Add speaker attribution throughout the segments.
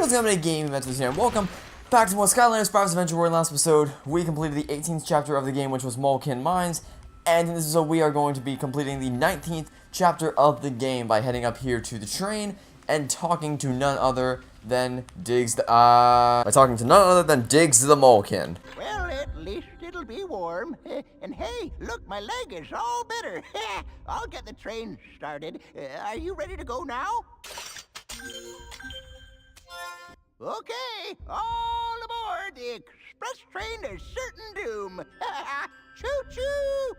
Speaker 1: what's going on, Game Inventors here, and welcome back to more Skylanders Spyro's Adventure. Where in last episode, we completed the 18th chapter of the game, which was Moleken Mines, and in this episode, we are going to be completing the 19th chapter of the game by heading up here to the train and talking to none other than Diggs the Moleken.
Speaker 2: Well, at least it'll be warm. And hey, look, my leg is all better. I'll get the train started. Are you ready to go now? Okay, all aboard the express train to certain doom. Choo-choo!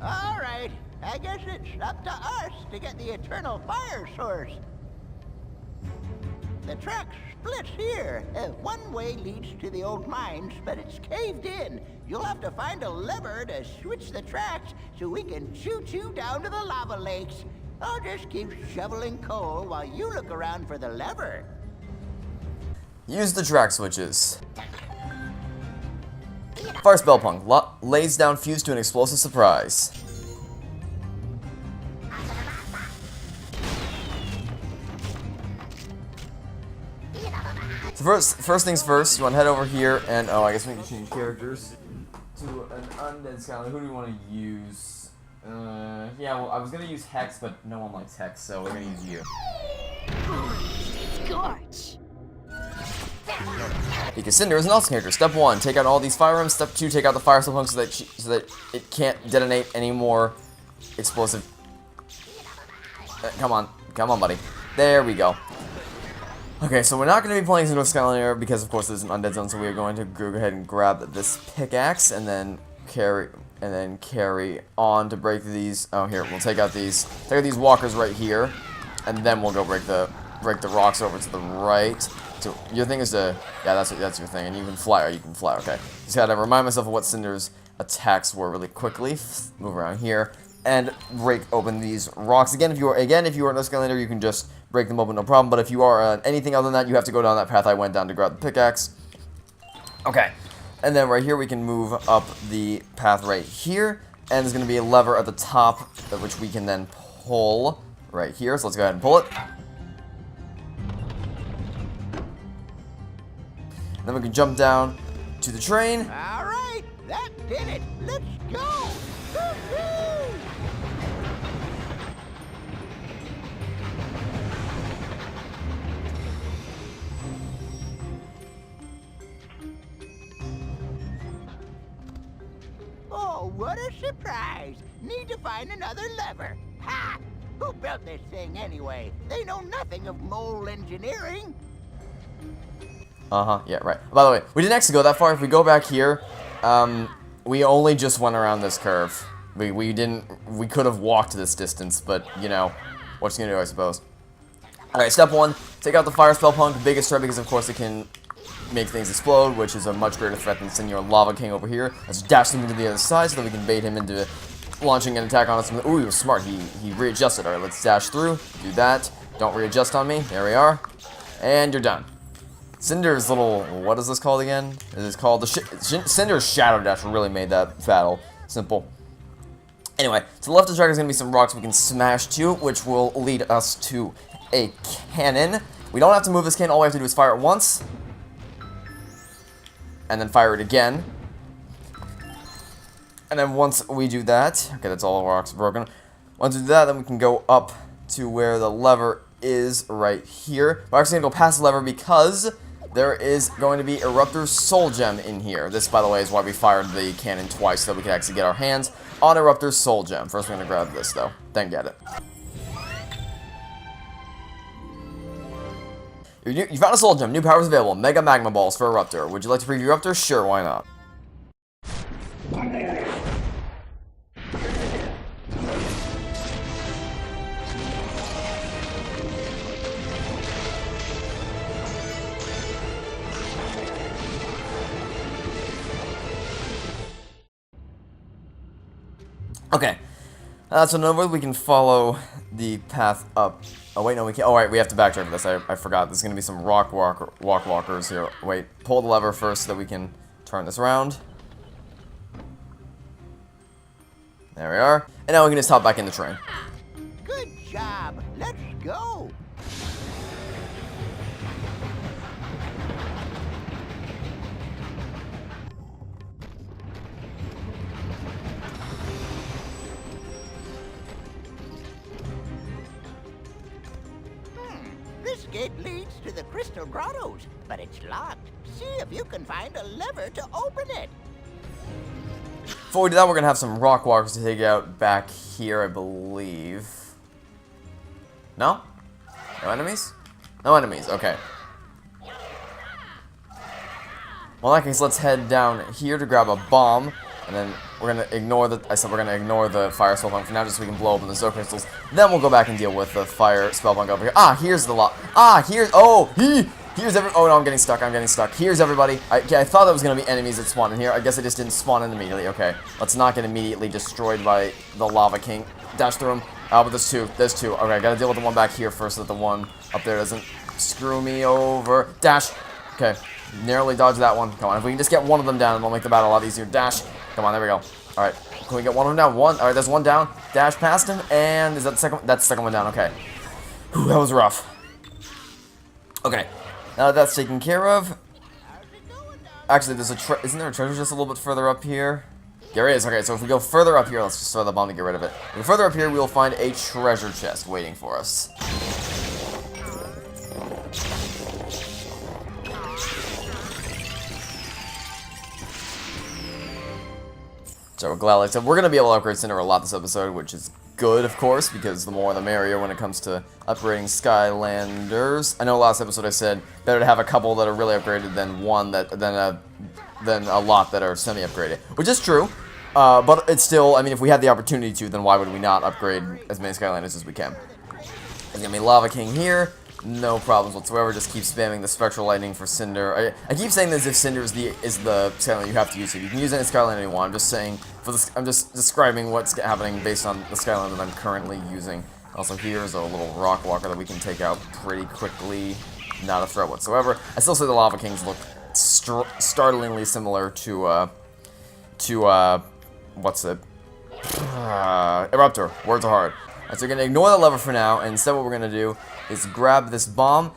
Speaker 2: All right, I guess it's up to us to get the eternal fire source. The track splits here. One way leads to the old mines, but it's caved in. You'll have to find a lever to switch the tracks so we can choo-choo down to the lava lakes. I'll just keep shoveling coal while you look around for the lever.
Speaker 1: Use the track switches. Fire spell punk lays down fuse to an explosive surprise. So first things first, you want to head over here and I guess we can change characters to an undead Skylander. Who do we want to use? Yeah, well, I was gonna use Hex, but no one likes Hex, so we're gonna use you.
Speaker 3: Scorch.
Speaker 1: Because Cinder is an awesome character. Step 1, take out all these fire rooms. Step 2, take out the fire spell punk so that it can't detonate any more explosive. Come on, buddy. There we go. Okay, so we're not going to be playing Cinder with Skylander because, of course, there's an undead zone. So we are going to go ahead and grab this pickaxe and then carry on to break these. Oh, here we'll take out these walkers right here, and then we'll go break the rocks over to the right. So your thing is to, yeah, that's your thing, and you can fly. Okay. Just gotta remind myself of what Cinder's attacks were really quickly. Move around here and break open these rocks. Again, if you are no Skylander, you can just break them open, no problem. But if you are anything other than that, you have to go down that path I went down to grab the pickaxe. Okay, and then right here we can move up the path right here, and there's gonna be a lever at the top, which we can then pull right here. So let's go ahead and pull it. Then we can jump down to the train.
Speaker 2: All right, that did it. Let's go. Woo-hoo! Oh, what a surprise. Need to find another lever. Ha! Who built this thing anyway? They know nothing of mole engineering.
Speaker 1: Yeah, right. By the way, we didn't actually go that far. If we go back here, we only just went around this curve. We could have walked this distance, but, you know, what you gonna do, I suppose. Alright, step 1, take out the fire spell punk, biggest threat because, of course, it can make things explode, which is a much greater threat than Senior Lava King over here. Let's dash him to the other side so that we can bait him into launching an attack on us. Ooh, he was smart. He readjusted. Alright, let's dash through. Do that. Don't readjust on me. There we are. And you're done. Cinder's little, what is this called again? It is called Cinder's Shadow Dash really made that battle simple. Anyway, to the left of the track is going to be some rocks we can smash to, which will lead us to a cannon. We don't have to move this cannon, all we have to do is fire it once. And then fire it again. And then once we do that, okay, that's all the rocks broken. Once we do that, then we can go up to where the lever is right here. We're actually going to go past the lever because there is going to be a Rupture Soul Gem in here. This, by the way, is why we fired the cannon twice, so that we can actually get our hands on a Rupture Soul Gem. First, we're going to grab this, though, then get it. You found a Soul Gem. New powers available. Mega Magma Balls for a Rupture. Would you like to preview Rupture? Sure, why not? Okay, So in other words, we can follow the path up. Oh wait, no, we can't. Oh right, we have to backtrack for this. I forgot. There's gonna be some walkers here. Wait, pull the lever first so that we can turn this around. There we are. And now we can just hop back in the train.
Speaker 2: Good job. Let's go. This gate leads to the Crystal Grottos, but it's locked. See if you can find a lever to open it.
Speaker 1: Before we do that, we're gonna have some rock walkers to take out back here, I believe. No? No enemies? No enemies, okay. Well, in that case, let's head down here to grab a bomb, and then we're gonna ignore the. I said we're gonna ignore the fire spellbunk for now, just so we can blow open the Zo crystals. Then we'll go back and deal with the fire spellbunk over here. Ah, here's the lot. Ah, here's. Oh, here's every. Oh no, I'm getting stuck. I'm getting stuck. Here's everybody. I thought there was gonna be enemies that spawned in here. I guess I just didn't spawn in immediately. Okay, let's not get immediately destroyed by the lava king. Dash through him. Oh, but there's two. There's two. Okay, I gotta deal with the one back here first, so that the one up there doesn't screw me over. Dash. Okay, narrowly dodged that one. Come on, if we can just get one of them down, it'll make the battle a lot easier. Dash. Come on, there we go. All right, can we get one of them down? One. All right, there's one down. Dash past him, and is that the second? That's the second one down. Okay. Whew, that was rough. Okay, now that that's taken care of. Actually, there's isn't there a treasure just a little bit further up here? There is. Okay, so if we go further up here, let's just throw the bomb to get rid of it. If we go further up here, we will find a treasure chest waiting for us. So gladly, so we're going to be able to upgrade Cinder a lot this episode, which is good, of course, because the more the merrier when it comes to upgrading Skylanders. I know last episode I said better to have a couple that are really upgraded than one that than a lot that are semi-upgraded, which is true. But it's still, I mean, if we had the opportunity to, then why would we not upgrade as many Skylanders as we can? There's gonna be Lava King here. No problems whatsoever. Just keep spamming the Spectral Lightning for Cinder. I keep saying this as if Cinder is the Skylander you have to use here. You can use any Skylander you want. I'm just saying for this. I'm just describing what's happening based on the Skylander that I'm currently using. Also, here's a little rock walker that we can take out pretty quickly. Not a threat whatsoever. I still say the Lava Kings look startlingly similar to what's it? Rupture. Words are hard. So we're going to ignore the lever for now, and instead what we're going to do is grab this bomb,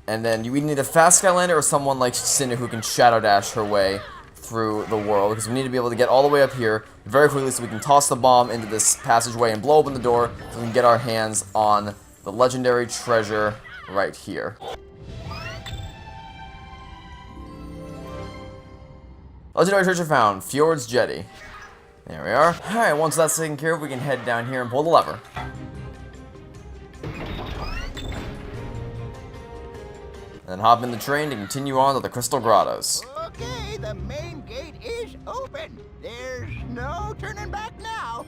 Speaker 1: and then you either need a fast Skylander or someone like Cinder who can Shadow Dash her way through the world, because we need to be able to get all the way up here very quickly so we can toss the bomb into this passageway and blow open the door so we can get our hands on the legendary treasure right here. Legendary treasure found, Fjord's Jetty. There we are. Alright, once that's taken care of, we can head down here and pull the lever. And then hop in the train to continue on to the Crystal Grottos.
Speaker 2: Okay, the main gate is open. There's no turning back now.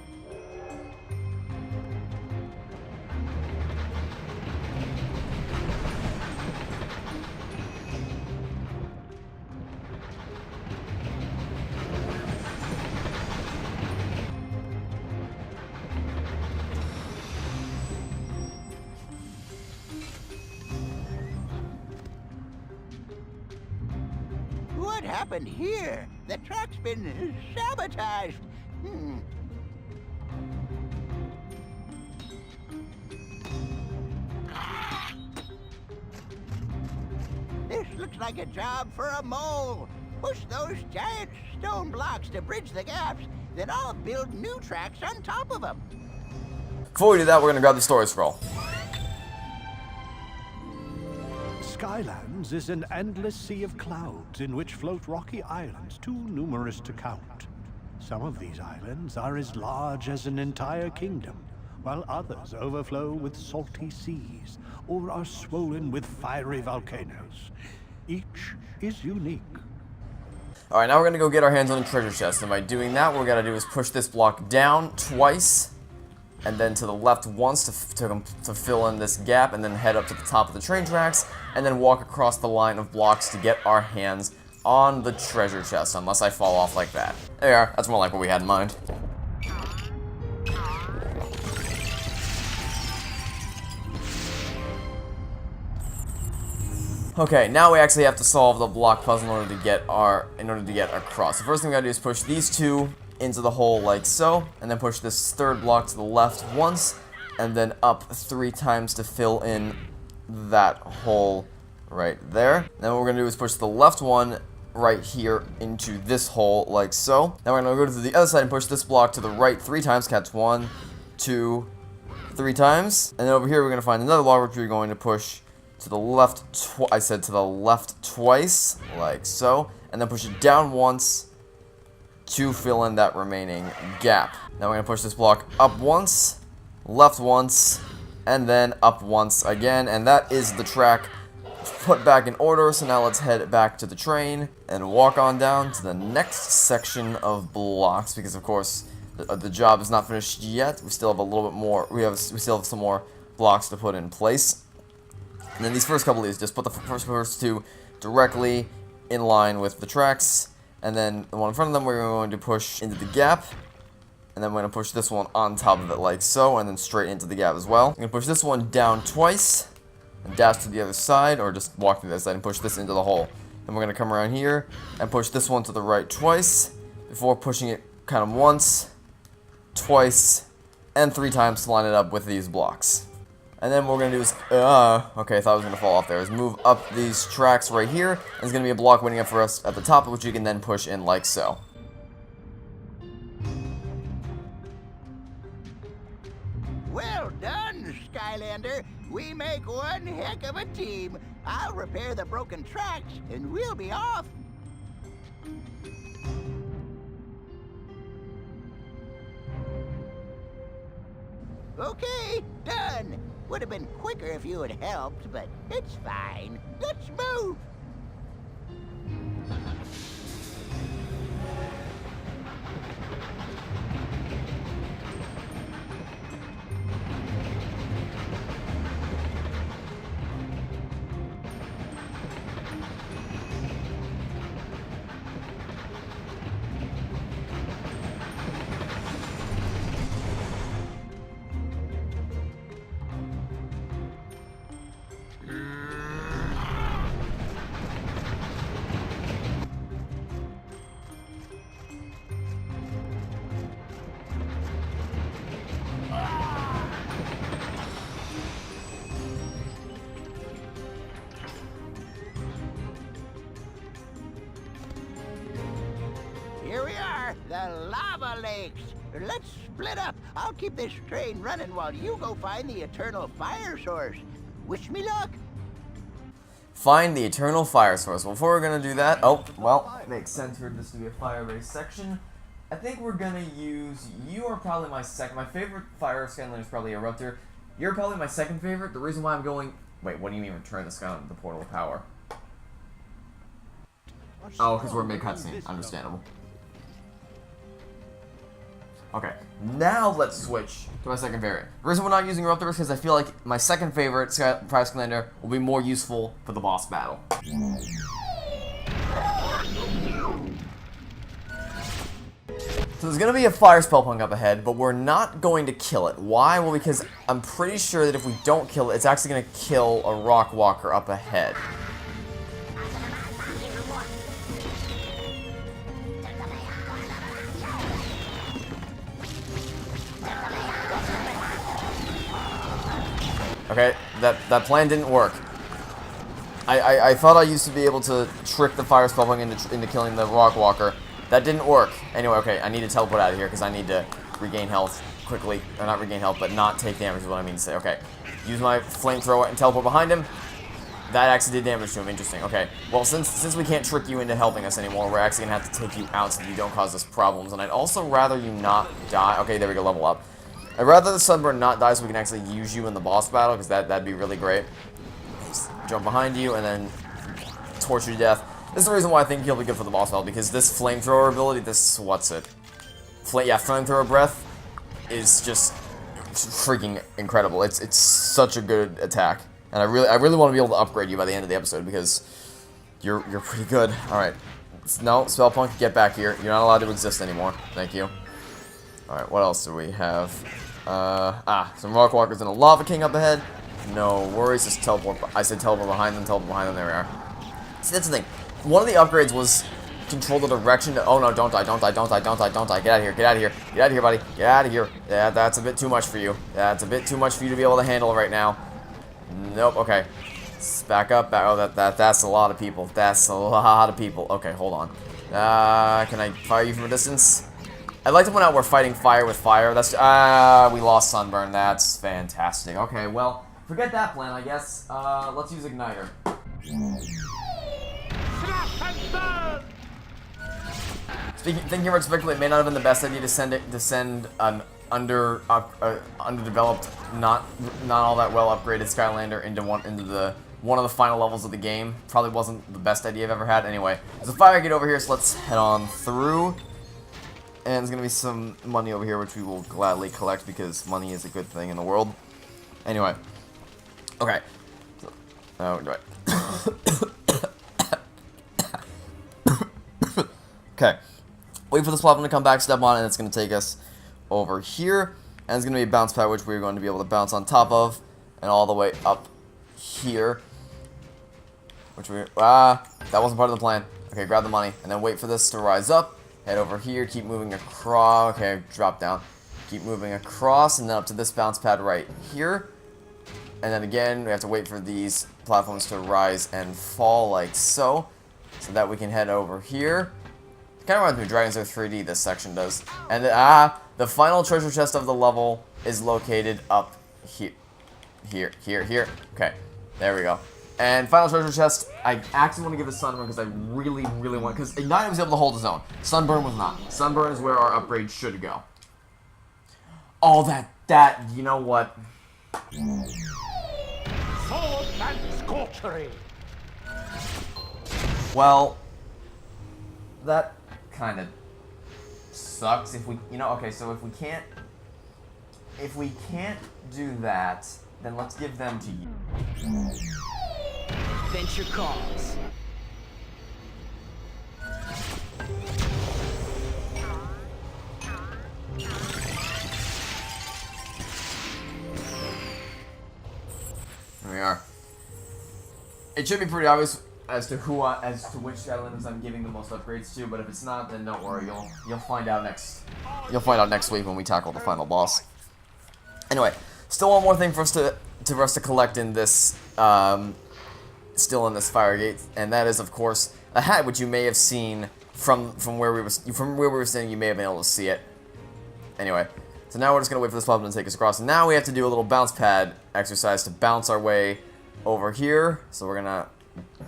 Speaker 2: What happened here? The track's been sabotaged. This looks like a job for a mole. Push those giant stone blocks to bridge the gaps, then I'll build new tracks on top of them.
Speaker 1: Before we do that, we're going to grab the story scroll.
Speaker 3: Skylands is an endless sea of clouds in which float rocky islands too numerous to count. Some of these islands are as large as an entire kingdom, while others overflow with salty seas or are swollen with fiery volcanoes. Each is unique.
Speaker 1: Alright, now we're going to go get our hands on a treasure chest, and by doing that, what we got to do is push this block down twice, and then to the left once to fill in this gap, and then head up to the top of the train tracks, and then walk across the line of blocks to get our hands on the treasure chest, unless I fall off like that. There, that's more like what we had in mind. Okay, now we actually have to solve the block puzzle in order to get across. The first thing we gotta do is push these two into the hole like so, and then push this third block to the left once, and then up 3 times to fill in that hole right there. Then what we're gonna do is push the left one right here into this hole like so. Now we're gonna go to the other side and push this block to the right 3 times. Catch 1, 2, 3 times. And then over here we're gonna find another block which we're going to push to the left, I said to the left twice, like so, and then push it down once to fill in that remaining gap. Now we're going to push this block up once, left once, and then up once again, and that is the track put back in order. So now let's head back to the train and walk on down to the next section of blocks, because of course the job is not finished yet. We still have a little bit more, we still have some more blocks to put in place. And then these first couple of these, just put the first 2 directly in line with the tracks. And then the one in front of them, we're going to push into the gap. And then we're going to push this one on top of it like so, and then straight into the gap as well. I'm going to push this one down twice, and dash to the other side, or just walk to the other side and push this into the hole. Then we're going to come around here, and push this one to the right twice, before pushing it kind of once, twice, and 3 times to line it up with these blocks. And then what we're going to do is, okay, I thought I was going to fall off there, is move up these tracks right here. And there's going to be a block waiting up for us at the top, which you can then push in like so.
Speaker 2: Well done, Skylander. We make one heck of a team. I'll repair the broken tracks, and we'll be off. Okay, done. Would have been quicker if you had helped, but it's fine. Let's move. Here we are, the lava lakes. Let's split up. I'll keep this train running while you go find the eternal fire source. Wish me luck.
Speaker 1: Find the eternal fire source. Before we're going to do that, oh, well, it makes sense for this to be a fire-based section. I think we're going to use, you are probably my favorite fire Skylander is probably a rupture. You're probably my second favorite. The reason why I'm going, wait, what do you mean return the Skylander the portal of power? Oh, because we're mid-cutscene. Understandable. Okay, now let's switch to my second favorite. The reason we're not using Rupture is because I feel like my second favorite Fire Skylander will be more useful for the boss battle. So there's going to be a fire spell punk up ahead, but we're not going to kill it. Why? Well, because I'm pretty sure that if we don't kill it, it's actually going to kill a rock walker up ahead. Okay, that plan didn't work. I thought I used to be able to trick the fire spell punk into killing the rock walker. That didn't work. Anyway, okay, I need to teleport out of here because I need to regain health quickly. Or not regain health, but not take damage is what I mean to say. Okay, use my flamethrower and teleport behind him. That actually did damage to him. Interesting. Okay, well, since we can't trick you into helping us anymore, we're actually going to have to take you out so that you don't cause us problems. And I'd also rather you not die. Okay, there we go, level up. I'd rather the Sunburn not die so we can actually use you in the boss battle, because that'd be really great. Just jump behind you and then torture you to death. This is the reason why I think he'll be good for the boss battle, because this flamethrower ability, this, what's it? Flamethrower breath is just freaking incredible. It's such a good attack. And I really want to be able to upgrade you by the end of the episode, because you're pretty good. Alright. No, Spellpunk, get back here. You're not allowed to exist anymore. Thank you. Alright, what else do we have? Some Rock Walkers and a Lava King up ahead. No worries, just teleport. I said teleport behind them, there we are. See, that's the thing. One of the upgrades was control the direction. Oh no, don't die, don't die, don't die, don't die, don't die. Get out of here, get out of here. Get out of here, buddy. Get out of here. Yeah, that's a bit too much for you. That's a bit too much for you to be able to handle right now. Nope, okay. Let's back up, back. Oh, that's a lot of people. That's a lot of people. Okay, hold on. Can I fire you from a distance? I'd like to point out we're fighting fire with fire. That's, we lost Sunburn. That's fantastic. Okay, well, forget that plan, I guess. Let's use Igniter. Thinking retrospectively, it may not have been the best idea to send an underdeveloped, not all that well upgraded Skylander into one of the final levels of the game. Probably wasn't the best idea I've ever had. Anyway, there's a fire gate over here, so let's head on through. And there's gonna be some money over here, which we will gladly collect because money is a good thing in the world. Anyway, okay. So, oh, do I? Okay. Wait for this platform to come back, step on it, and it's going to take us over here. And it's going to be a bounce pad, which we're going to be able to bounce on top of, and all the way up here. Which that wasn't part of the plan. Okay, grab the money, and then wait for this to rise up. Head over here, keep moving across. Okay, drop down. Keep moving across, and then up to this bounce pad right here. And then again, we have to wait for these platforms to rise and fall like so. So that we can head over here. Kind of reminds me of Dragon's Earth 3D, this section does. And the final treasure chest of the level is located up here. Here. Okay, there we go. And final treasure chest, I actually want to give it Sunburn because I really want, because Ignite was able to hold his own. Sunburn was not. Sunburn is where our upgrade should go. Oh, that, you know what?
Speaker 4: Sword and scorchery.
Speaker 1: Well, that kind of sucks. If we, okay, so if we can't do that, then let's give them to you.
Speaker 5: Venture calls.
Speaker 1: Here we are. It should be pretty obvious as to which Skylanders I'm giving the most upgrades to, but if it's not, then don't worry. You'll find out next week when we tackle the final boss. Anyway, still one more thing for us to collect in this still in this fire gate, and that is of course a hat, which you may have seen from where we were standing. You may have been able to see it. Anyway, so now we're just gonna wait for this platform to take us across. And now we have to do a little bounce pad exercise to bounce our way over here. So we're gonna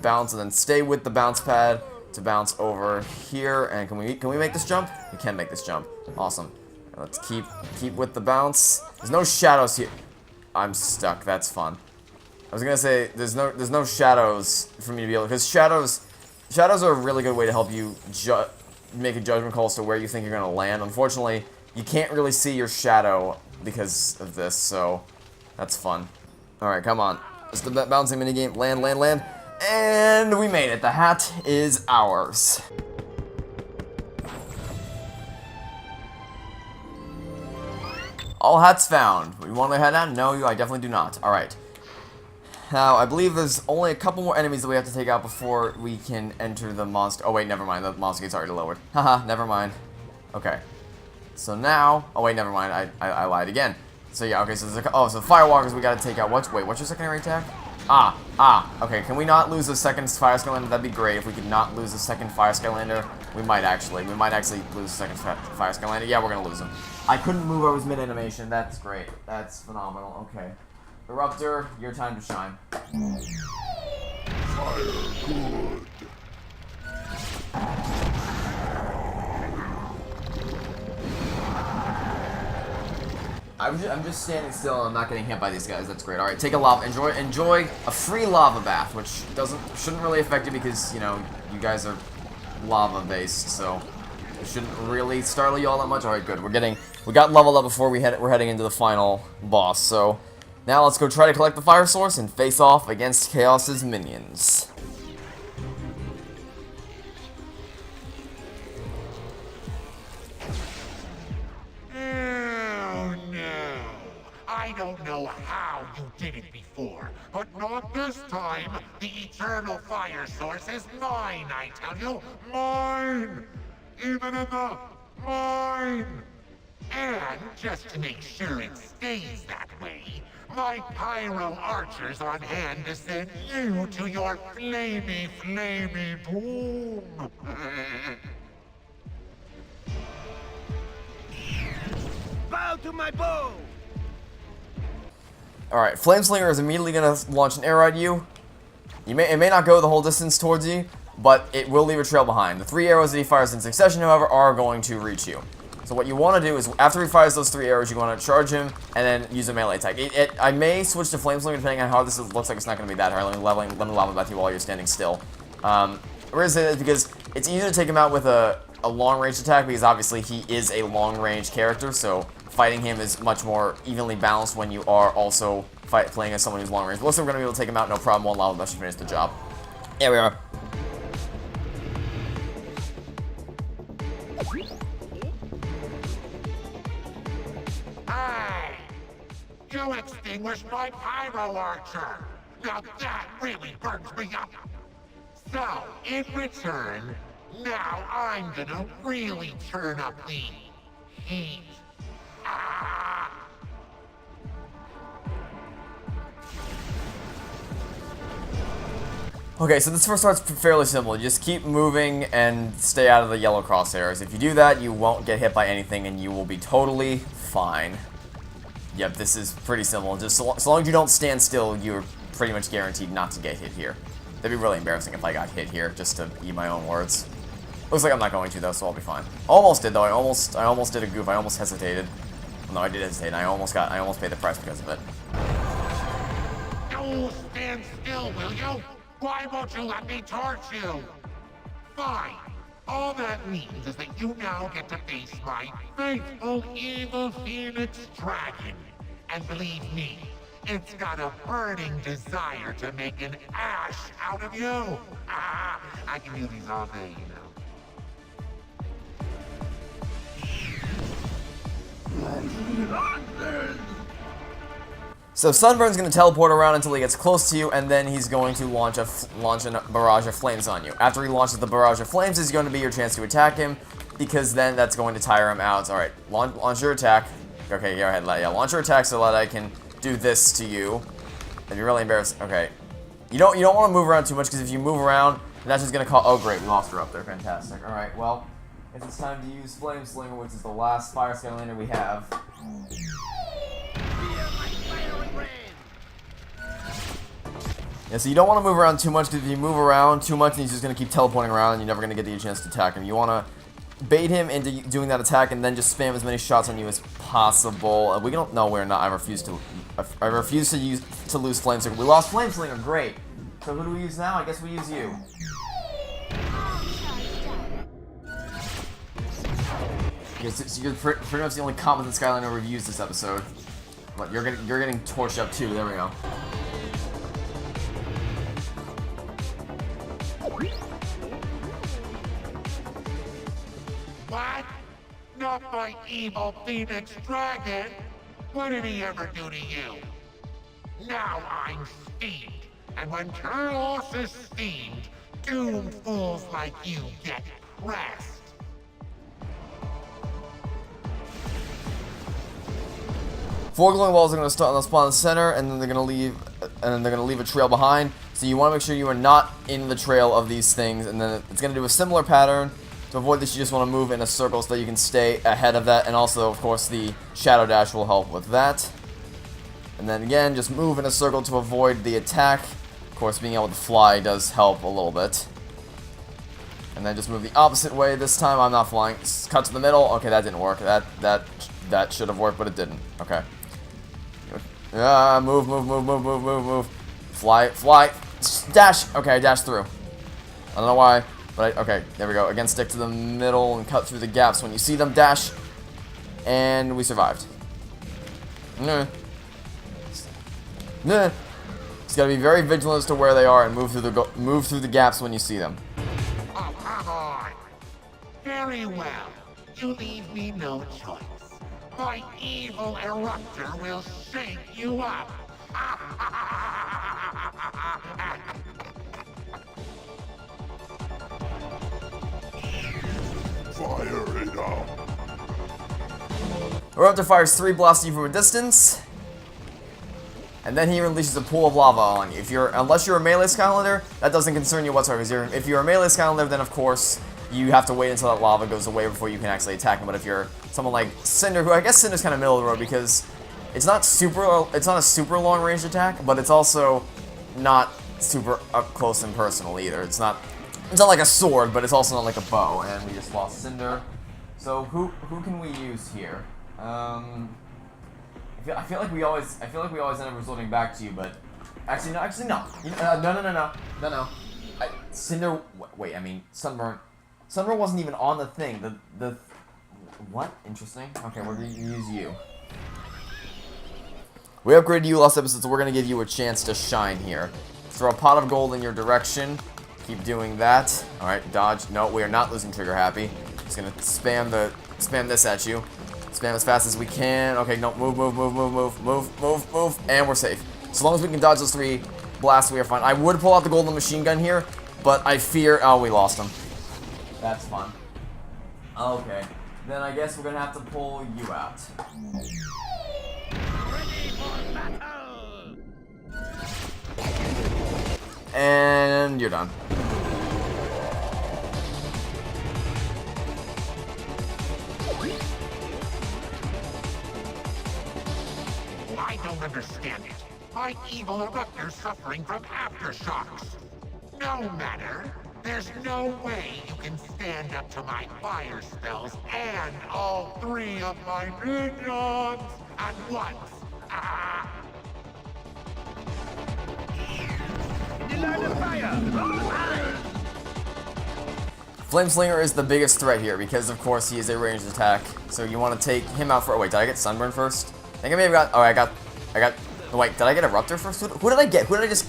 Speaker 1: bounce and then stay with the bounce pad to bounce over here. And can we make this jump? We can make this jump. Awesome. Let's keep with the bounce. There's no shadows here. I'm stuck. That's fun. I was gonna say there's no shadows for me to be able, because shadows are a really good way to help you make a judgment call as to where you think you're gonna land. Unfortunately, you can't really see your shadow because of this, so that's fun. All right, come on. It's the bouncing minigame. Land. And we made it. The hat is ours. All hats found. We want to head out? No, I definitely do not. All right. Now, I believe there's only a couple more enemies that we have to take out before we can enter the monster. Oh, wait, never mind. The monster gate's already lowered. Haha, never mind. Okay. So now... Oh, wait, never mind. I lied again. So, yeah, okay, so there's so Firewalkers we gotta take out. What's your secondary attack? Okay, can we not lose the second Fire Skylander? That'd be great if we could not lose the second Fire Skylander. We might actually lose the second Fire Skylander. Yeah, we're gonna lose him. I couldn't move, I was mid-animation. That's great. That's phenomenal. Okay. Rupture, your time to shine.
Speaker 4: Fire good.
Speaker 1: I'm just standing still and I'm not getting hit by these guys. That's great. All right, take a lava. Enjoy a free lava bath, which shouldn't really affect you because you guys are lava based, so it shouldn't really startle you all that much. All right, good. We got leveled up before we're heading into the final boss. So now let's go try to collect the fire source and face off against Chaos's minions.
Speaker 4: I don't know how you did it before, but not this time. The eternal fire source is mine, I tell you. Mine! Even in the mine! And just to make sure it stays that way, my pyro archers on hand to send you to your flamey boom.
Speaker 2: Bow to my bow!
Speaker 1: Alright, Flameslinger is immediately going to launch an arrow at you. It may not go the whole distance towards you, but it will leave a trail behind. The 3 arrows that he fires in succession, however, are going to reach you. So what you want to do is, after he fires those 3 arrows, you want to charge him and then use a melee attack. I may switch to Flameslinger depending on how this is. Looks like it's not going to be that hard. Let me level back to you while you're standing still. The reason is because it's easier to take him out with a long-range attack, because obviously he is a long-range character, so fighting him is much more evenly balanced when you are also playing as someone who's long-range. Looks like we're going to be able to take him out no problem. One lava should finish the job. There we are.
Speaker 4: Hey! You extinguished my pyro archer! Now that really burns me up! So, in return, now I'm gonna really turn up the heat. Ah!
Speaker 1: Okay, so this first part's fairly simple. You just keep moving and stay out of the yellow crosshairs. If you do that, you won't get hit by anything and you will be totally fine. Yep, this is pretty simple. Just so long as you don't stand still, you're pretty much guaranteed not to get hit here. That'd be really embarrassing if I got hit here, just to eat my own words. Looks like I'm not going to, though, so I'll be fine. Almost did, though. I almost did a goof. I almost hesitated. No, I did hesitate, and I almost paid the price because of it.
Speaker 4: Oh, stand still, will you? Why won't you let me torch you? Fine. All that means is that you now get to face my faithful evil Phoenix Dragon. And believe me, it's got a burning desire to make an ash out of you. Ah, I can do these all day, you know.
Speaker 1: So Sunburn's going to teleport around until he gets close to you, and then he's going to launch a barrage of flames on you. After he launches the barrage of flames, is going to be your chance to attack him, because then that's going to tire him out. All right, launch your attack. Okay, go ahead. Yeah, launch your attack so that I can do this to you. That'd be really embarrassing. Okay, you don't want to move around too much, because if you move around, that's just going to call. Oh, great, we lost her up there. Fantastic. All right, well, if it's time to use Flame Slinger, which is the last Fire Skylander we have. Yeah, so you don't want to move around too much, because if you move around too much, he's just going to keep teleporting around, and you're never going to get the chance to attack him. You want to bait him into doing that attack, and then just spam as many shots on you as possible. We don't. No, we're not. I refuse to lose Flame Slinger. We lost Flame Slinger. Great. So who do we use now? I guess we use you. So you're pretty much the only competent Skylander we've used this episode. But you're getting torched up too. There we go.
Speaker 4: What? Not my evil Phoenix Dragon? What did he ever do to you? Now I'm steamed, and when chaos is steamed, doomed fools like you get pressed.
Speaker 1: Four glowing walls are going to spawn in the center, and then they're going to leave a trail behind. So you want to make sure you are not in the trail of these things, and then it's going to do a similar pattern. To avoid this, you just want to move in a circle so that you can stay ahead of that, and also, of course, the Shadow Dash will help with that. And then again, just move in a circle to avoid the attack. Of course, being able to fly does help a little bit. And then just move the opposite way this time. I'm not flying. Cut to the middle. Okay, that didn't work. That should have worked, but it didn't. Okay. Move. Fly. Dash. Okay, I dashed through. I don't know why, but okay, there we go. Again, stick to the middle and cut through the gaps when you see them. Dash. And we survived. Just gotta be very vigilant as to where they are and move through the gaps when you see them.
Speaker 4: Oh, come on. Very well. You leave me no choice. my evil eruptor will shake you up.
Speaker 5: Fire it up.
Speaker 1: Eruptor fires 3 blasts at you from a distance, and then he releases a pool of lava on you. Unless you're a melee Skylander, that doesn't concern you whatsoever. If you're a melee Skylander, then of course you have to wait until that lava goes away before you can actually attack him. But if you're someone like Cinder, who I guess Cinder's kind of middle of the road because it's not a super long range attack, but it's also not super up close and personal either. It's not like a sword, but it's also not like a bow. And we just lost Cinder. So who can we use here? I feel like we always end up resorting back to you, but actually no. No. Cinder. Wait, I mean Sunburn. Sunburn wasn't even on the thing. The what? Interesting. Okay, we're gonna use you. We upgraded you last episode, so we're gonna give you a chance to shine here. Throw a pot of gold in your direction. Keep doing that. All right, dodge. No, we are not losing trigger happy. Just gonna spam this at you. Spam as fast as we can. Okay, no, move, and we're safe. So long as we can dodge those 3 blasts, we are fine. I would pull out the golden machine gun here, but I fear... Oh, we lost him. That's fun. Okay, then I guess we're gonna have to pull you out.
Speaker 2: Ready for battle!
Speaker 1: And you're done.
Speaker 4: I don't understand it. My evil eruptor's suffering from aftershocks. No matter. There's no way you can stand up to my fire spells and all 3 of my minions at once.
Speaker 1: Flame Slinger is the biggest threat here because, of course, he is a ranged attack. So you want to take him out for... Oh, wait, did I get Sunburn first? I think I may have got... Oh, I got... Wait, did I get Eruptor first? Who did I get? Who did I just...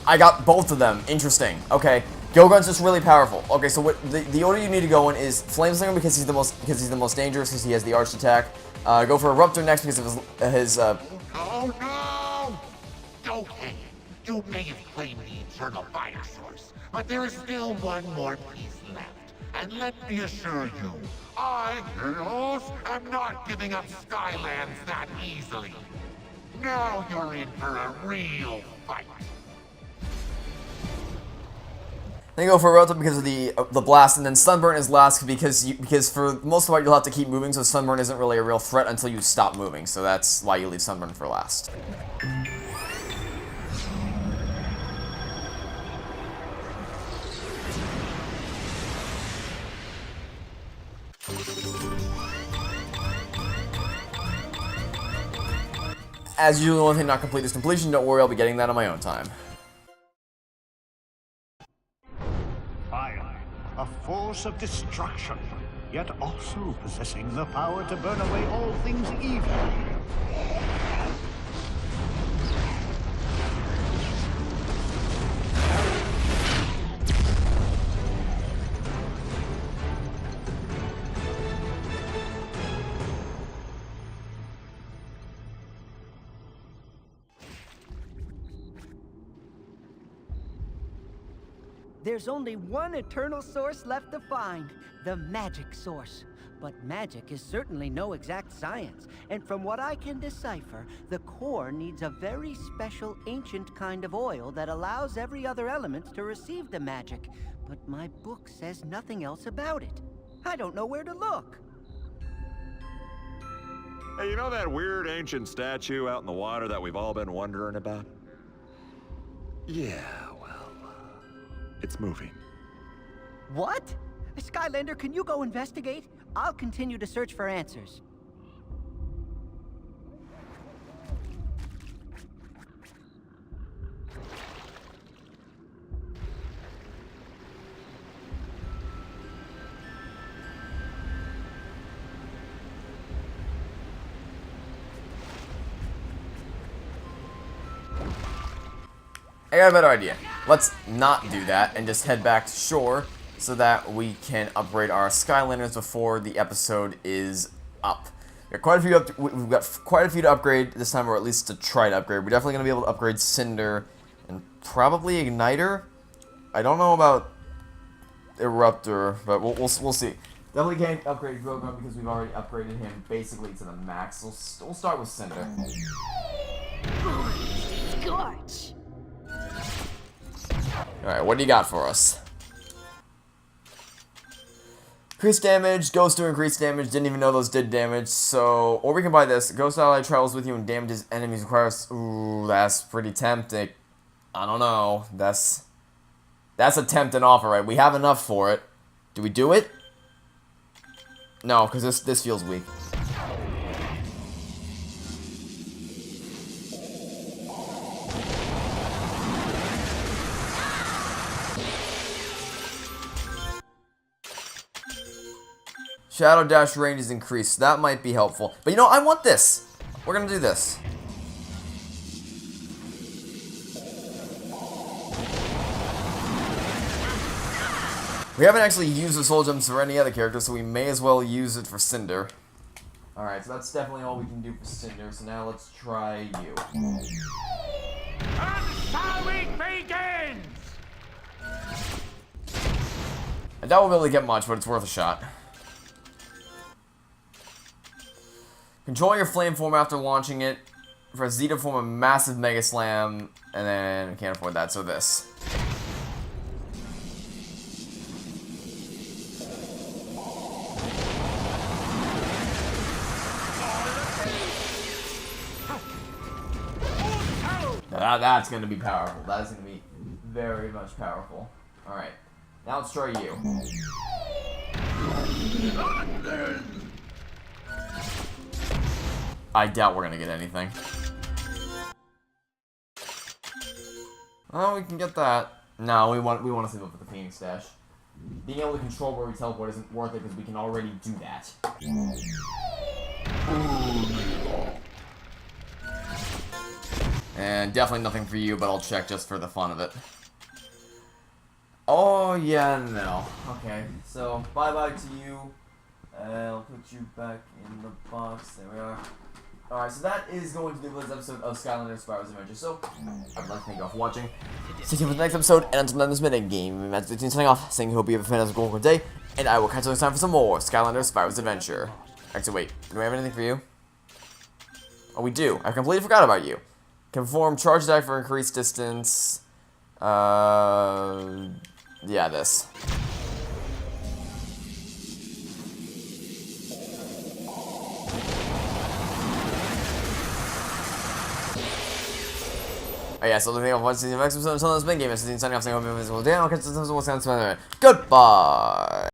Speaker 1: I got both of them. Interesting. Okay. Gilgun's just really powerful. Okay, so what the order you need to go in is Flame Slinger because he's the most dangerous because he has the arched attack. Go for Eruptor next because of his
Speaker 4: Oh no! Okay, you may have claimed the eternal fire source, but there is still one more piece left. And let me assure you, I, Chaos, am not giving up Skylands that easily. Now you're in for a real fight.
Speaker 1: Then go for Eruptor because of the blast, and then Sunburn is last because for most of the part you'll have to keep moving, so Sunburn isn't really a real threat until you stop moving, so that's why you leave Sunburn for last. As usual, the only thing not complete is completion. Don't worry, I'll be getting that on my own time.
Speaker 3: Fire, a force of destruction, yet also possessing the power to burn away all things evil.
Speaker 6: There's only one eternal source left to find, the magic source. But magic is certainly no exact science, and from what I can decipher, the core needs a very special ancient kind of oil that allows every other element to receive the magic. But my book says nothing else about it. I don't know where to look.
Speaker 7: Hey, you know that weird ancient statue out in the water that we've all been wondering about? Yeah, well, it's moving.
Speaker 6: What? Skylander, can you go investigate? I'll continue to search for answers.
Speaker 1: I got a better idea. Let's not do that and just head back to shore so that we can upgrade our Skylanders before the episode is up. We've got quite a few to upgrade this time, or at least to try to upgrade. We're definitely going to be able to upgrade Cinder and probably Igniter. I don't know about Eruptor, but we'll see. Definitely can't upgrade Grogun because we've already upgraded him basically to the max. So we'll start with Cinder.
Speaker 8: Scorch!
Speaker 1: Alright, what do you got for us? Increased damage, Ghost to increase damage, didn't even know those did damage, so... Or we can buy this, Ghost ally travels with you and damages enemies requires... Ooh, that's pretty tempting. I don't know, that's a tempting offer, right? We have enough for it. Do we do it? No, because this feels weak. Shadow Dash range is increased. That might be helpful. But you know, I want this. We're going to do this. We haven't actually used the soul gems for any other character, so we may as well use it for Cinder. Alright, so that's definitely all we can do for Cinder. So now let's try you.
Speaker 4: And so it begins!
Speaker 1: I doubt we'll be able to get much, but it's worth a shot. Control your flame form after launching it. For Z to form a massive Mega Slam, and then we can't afford that, so this. Now that's going to be powerful. That's going to be very much powerful. Alright, now let's try you. I doubt we're gonna get anything. Oh, we can get that. No, we want to save up for the Phoenix Dash. Being able to control where we teleport isn't worth it because we can already do that. And definitely nothing for you, but I'll check just for the fun of it. Oh yeah, no. Okay, so bye-bye to you. I'll put you back in the box. There we are. Alright, so that is going to do this episode of Skylanders Spyro's Adventure. So, I'd like to thank you all for watching. Stay tuned for the next episode, and until then, this has been a game. That's the team signing off, saying hope you have a fantastic good day, and I will catch you next time for some more Skylanders Spyro's Adventure. Actually, wait, do we have anything for you? Oh, we do. I completely forgot about you. Can perform charge attack for increased distance. Yeah, this. Oh yeah, so looking at what's the next episode of Skylanders Spin Game, it's signing off saying hope you have a fantastic day, and I'll catch you next time. Goodbye!